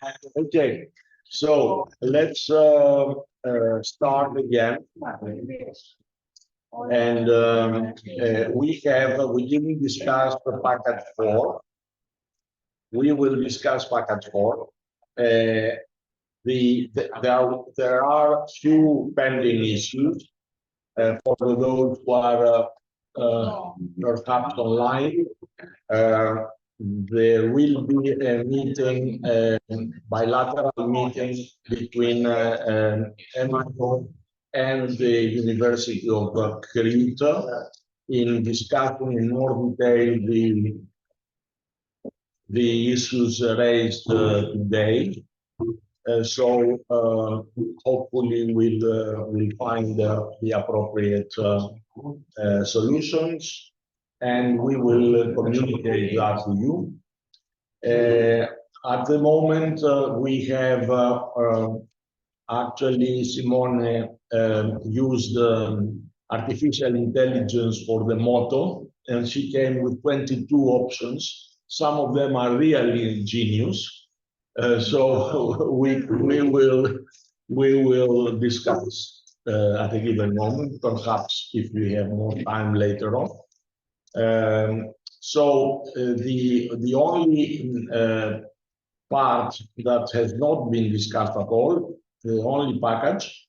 Okay, so let's start again. And we didn't discuss the package 4. We will discuss package 4. There are few pending issues for those who are perhaps online. There will be a meeting, bilateral meeting between MIO and the University of Crete in discussing in more detail the issues raised today. So hopefully we'll find the appropriate solutions, and we will communicate that to you. At the moment, we have actually Simone used artificial intelligence for the motto, and she came with 22 options. Some of them are really ingenious. So we will discuss at a given moment, perhaps if we have more time later on. So the only part that has not been discussed at all, the only package,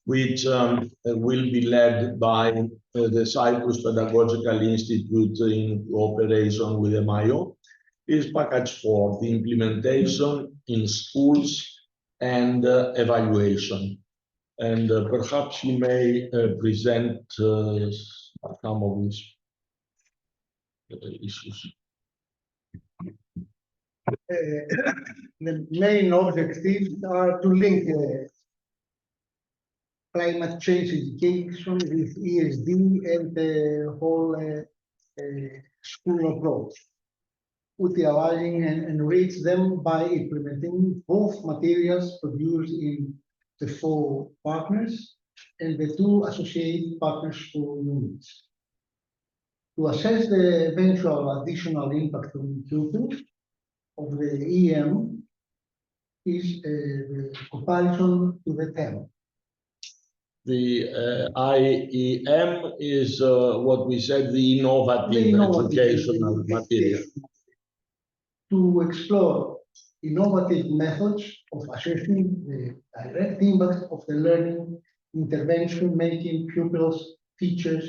which will be led by the Cyprus Pedagogical Institute in cooperation with MIO, is package 4, the implementation in schools and evaluation. And perhaps you may present some of these issues. The main objectives are to link climate change education with ESD and the whole school approach, utilizing and enrich them by implementing both materials produced in the 4 partners and the 2 associated partner school units. To assess the eventual additional impact on pupils of the EM is the comparison to the TEM. The IEM is what we said, the innovative educational material. To explore innovative methods of assessing the direct impact of the learning intervention, making pupils, teachers,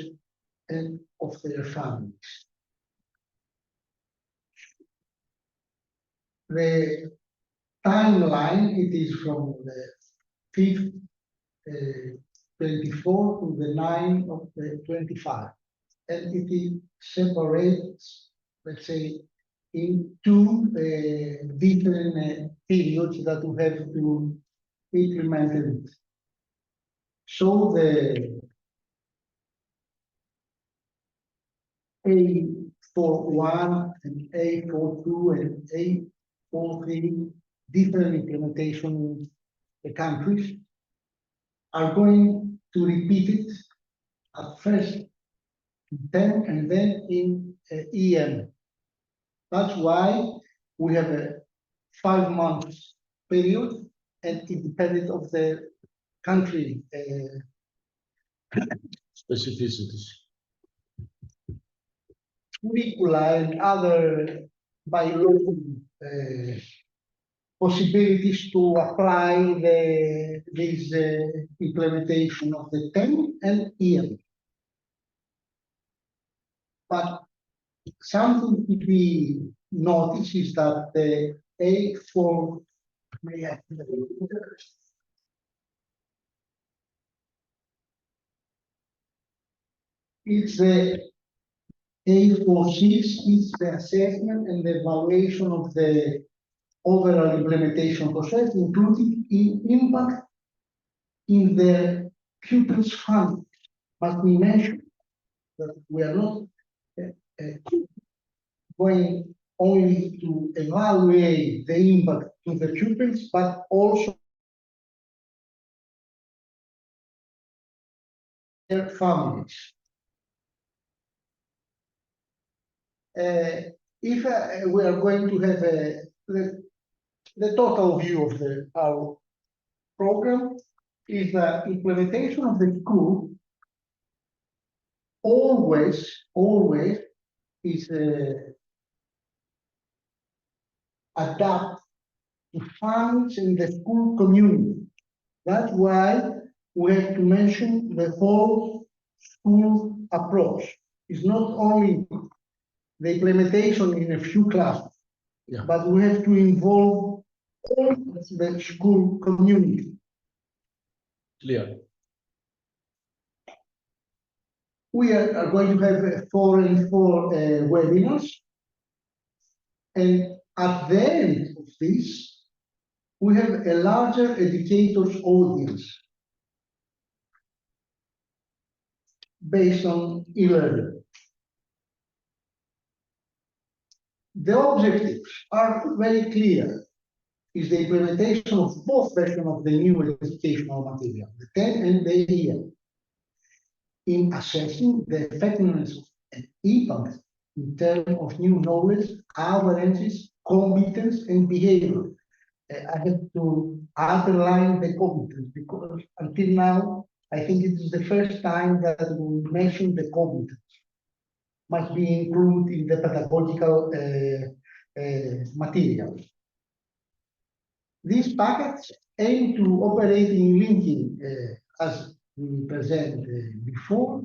and of their families. The timeline, it is from the 5th 24 to the 9th of the 25, and it separates, let's say, in 2 different periods that we have to implement it. So the A41 and A42 and A43 different implementation in the countries are going to repeat it at first in 10 and then in EM. That's why we have a 5 months period, and it depended of the country specificities. Curricula and other biological possibilities to apply this implementation of the TEM and EM. But something to be noticed is that the A4, it's the A46 is the assessment and the evaluation of the overall implementation process, including impact in the pupils' families. But we mentioned that we are not going only to evaluate the impact to the pupils, but also their families. If we are going to have the total view of our program is the implementation of the school always is adapt to funds in the school community. That's why we have to mention the whole school approach. It's not only the implementation in a few classes, but we have to involve all the school community. Clear. We are going to have 4 and 4 webinars. And at the end of this, we have a larger educators audience based on e-learning. The objectives are very clear. Is the implementation of both versions of the new educational material, the 10 and the year, in assessing the effectiveness and impact in terms of new knowledge, awarenesses, competence, and behavior. I have to underline the competence because until now, I think it is the first time that we mention the competence must be included in the pedagogical materials. These packets aim to operate in linking, as we presented before,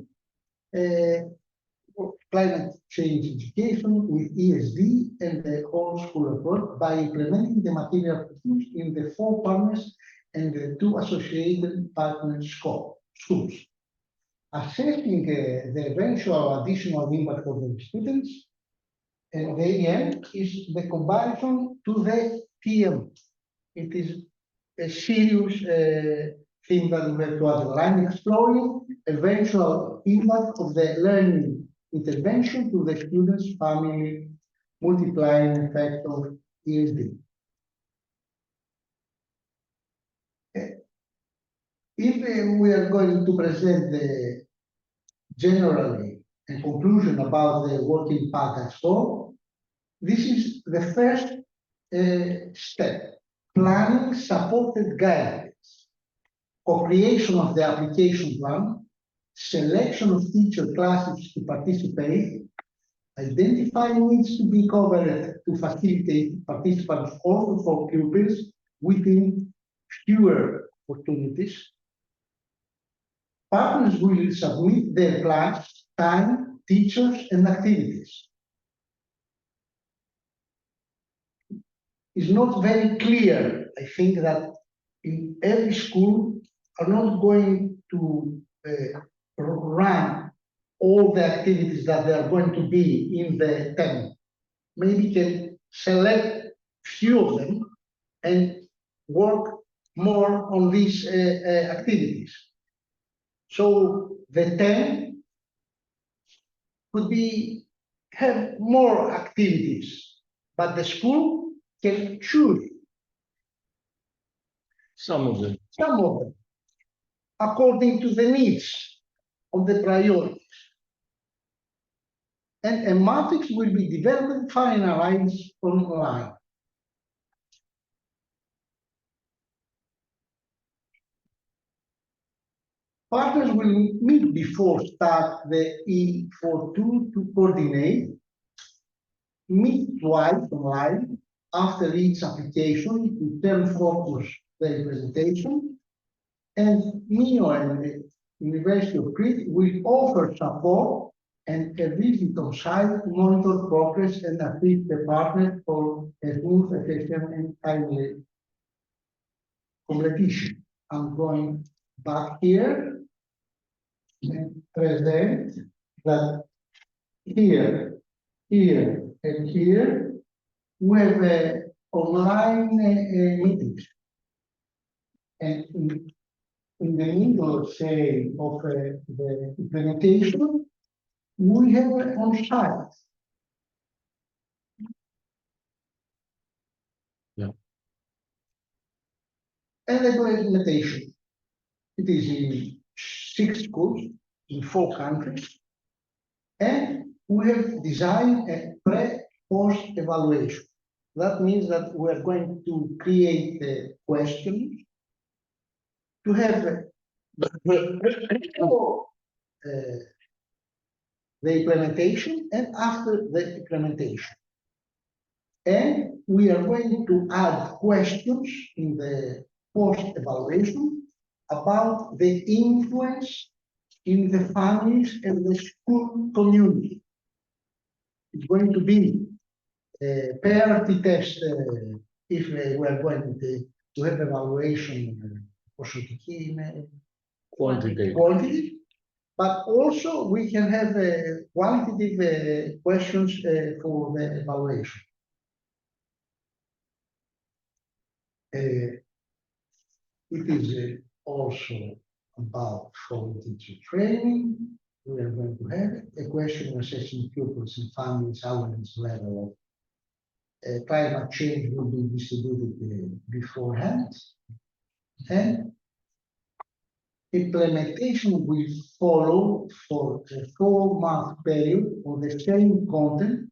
climate change education with ESD and the whole school approach by implementing the material produced in the 4 partners and the 2 associated partner schools. Assessing the eventual additional impact of the students, and the end is the comparison to the TM. It is a serious thing that we have to underline, exploring eventual impact of the learning intervention to the students' family, multiplying effect of ESD. If we are going to present the generally a conclusion about the working package 4, this is the first step. Planning supported guidance, co-creation of the application plan, selection of teacher classes to participate, identifying needs to be covered to facilitate participants also for pupils within fewer opportunities. Partners will submit their plans, time, teachers, and activities. It's not very clear, I think, that in every school are not going to run all the activities that they are going to be in the 10. Maybe can select few of them and work more on these activities. So the 10 could have more activities, but the school can choose some of them according to the needs of the priorities. And a matrix will be developed and finalized online. Partners will meet before start the E42 to coordinate, meet twice online after each application to turn focus their presentation, and MIO and the University of Crete will offer support and a visit on site to monitor progress and assist the partner for a smooth, efficient, and timely completion. I'm going back here and present that here, and here we have online meetings. And in the middle, say, of the implementation, we have on site. Yeah. And the implementation. It is in 6 schools in 4 countries. And we have designed a pre-post evaluation. That means that we are going to create a question to have before the implementation and after the implementation. And we are going to add questions in the post-evaluation about the influence in the families and the school community. It's going to be a PARCCE test if we are going to have evaluation quantitative, but also we can have qualitative questions for the evaluation. It is also about for teacher training. We are going to have a question assessing pupils and families' awareness level of climate change will be distributed beforehand, and implementation will follow for a 4-month period on the same content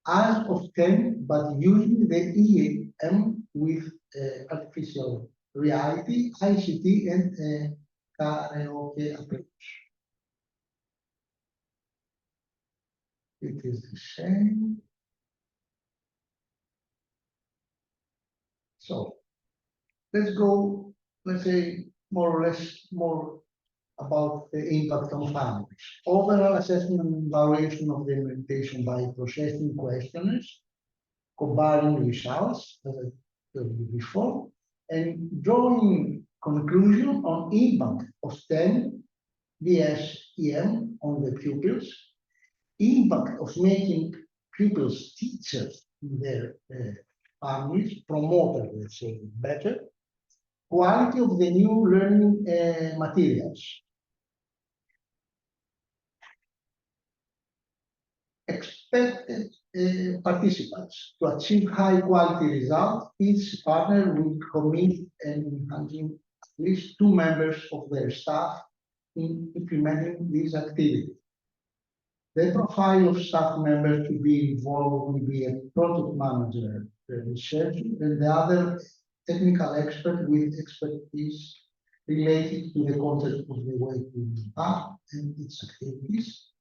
as of 10, but using the EM with artificial reality, ICT, and karaoke approach. It is the same. So let's go, let's say, more or less more about the impact on families. Overall assessment and evaluation of the implementation by processing questionnaires, comparing results, as I told you before, and drawing conclusion on impact of 10 DSEM on the pupils, impact of making pupils teachers in their families, promoted, let's say, better, quality of the new learning materials, expected participants to achieve high quality results. Each partner will commit and enhancing at least 2 members of their staff in implementing these activities. The profile of staff members to be involved will be a product manager, researcher, and the other technical expert with expertise related to the content of the WP4 path and its activities.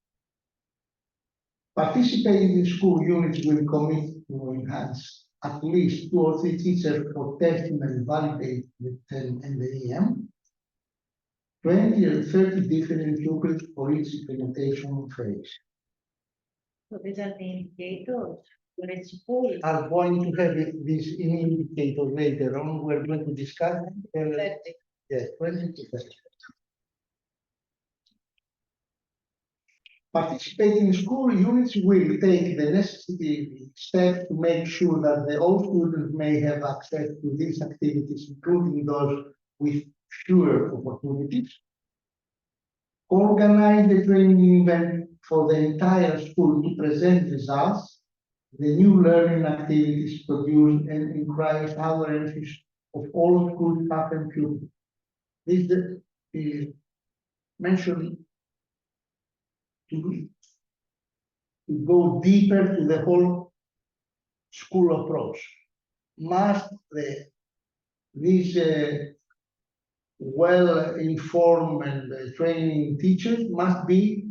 Participating in school units will commit to enhance at least 2 or 3 teachers for testing and validate the 10 and the EM. 20 or 30 different pupils for each implementation phase. So these are the indicators for each school. Are going to have this indicator later on. We're going to discuss. Yeah, 20 to 30. Participating school units will take the necessary steps to make sure that all students may have access to these activities, including those with fewer opportunities. Organize the training event for the entire school to present results, the new learning activities produced, and encourage awareness of all school staff and pupils. This is mentioned to go deeper to the whole school approach. Must these well-informed and training teachers must be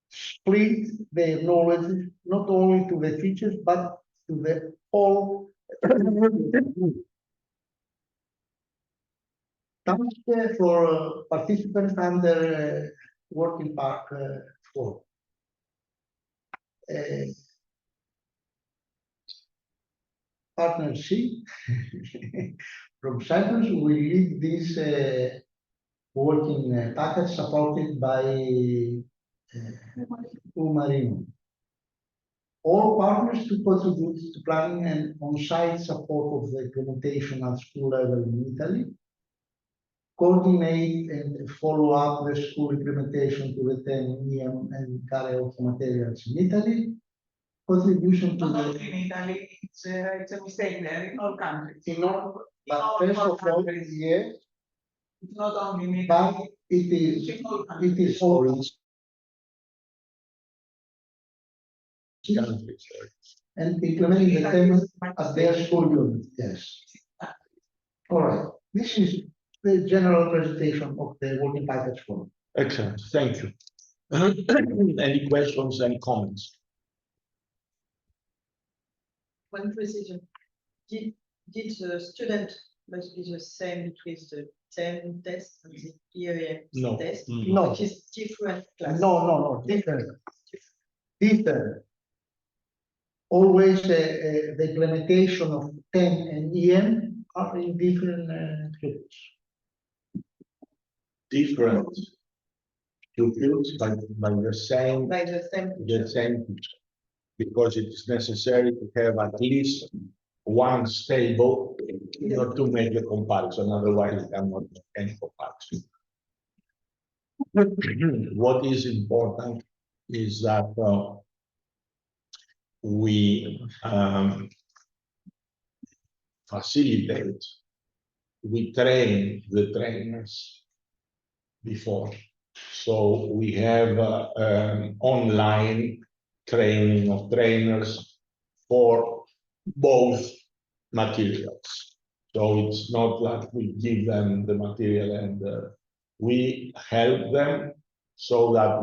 split their knowledge not only to the teachers but to the whole task for participants under working PARCCE 4. Partner C from Cyprus will lead this working package supported by Marino. All partners to contribute to planning and on-site support of the implementation at school level in Italy, coordinate and follow up the school implementation to the 10 EM and karaoke materials in Italy, contribution to Not the... in Italy, it's a mistake there in all countries. But first of all, yeah, It's not only in Italy. but it is all countries. and implementing the theme at their school unit, yes. All right, this is the general presentation of the working package form. Excellent, thank you. Any questions, any comments? One precision. Did the student must be the same between the TEM test and the EAM No. test? No. Which is different class? No, different. Different. Always the implementation of TEM and EM are in different groups. Different pupils, but by the same, By the same teacher, because it is necessary to have at least one stable in order to make a comparison, otherwise you cannot make any comparison. What is important is that we facilitate, we train the trainers before. So we have online training of trainers for both materials. So it's not like we give them the material and we help them so that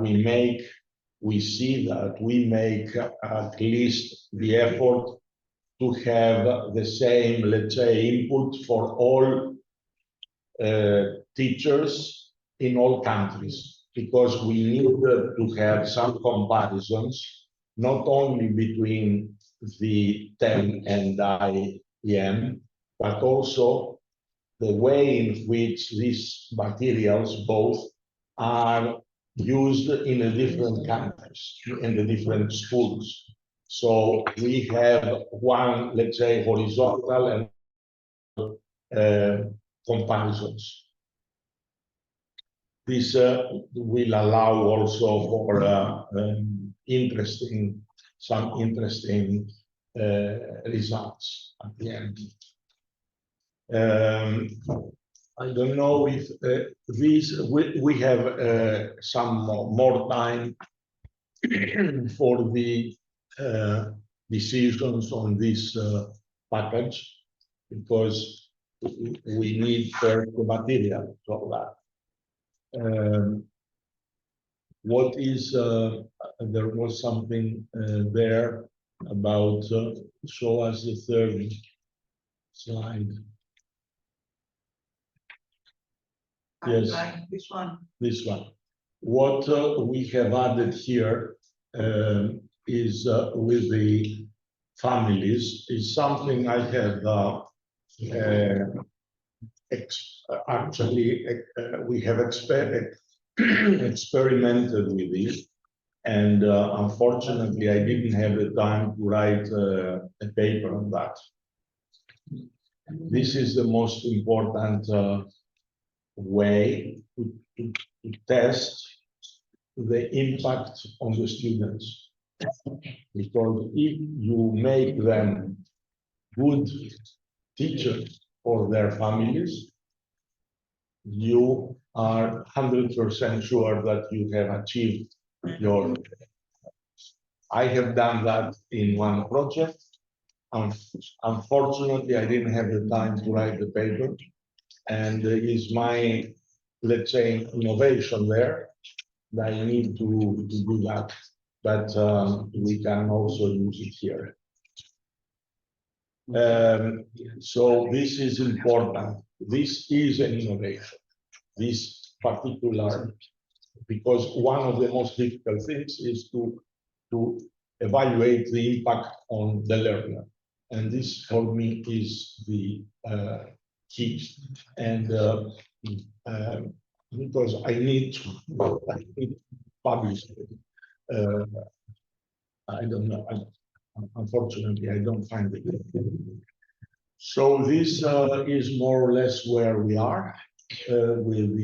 we see that we make at least the effort to have the same, let's say, input for all teachers in all countries, because we need to have some comparisons, not only between the TEM and IEM, but also the way in which these materials both are used in the different countries, in the different schools. So we have one, let's say, horizontal and comparisons. This will allow also for some interesting results at the end. I don't know if we have some more time for the decisions on this package, because we need first the material for that. What is there was something there about show us the third slide. Yes, This one. this one. What we have added here is with the families is something I have actually we have experimented with this, and unfortunately I didn't have the time to write a paper on that. This is the most important way to test the impact on the students, because if you make them good teachers for their families, you are 100% sure that you have achieved your. I have done that in one project. Unfortunately, I didn't have the time to write the paper, and is my, let's say, innovation there that I need to do that, but we can also use it here. So this is important. This is an innovation, this particular, because one of the most difficult things is to evaluate the impact on the learner. And this for me is the key. And because I need to publish it. I don't know. Unfortunately, I don't find it. So this is more or less where we are with the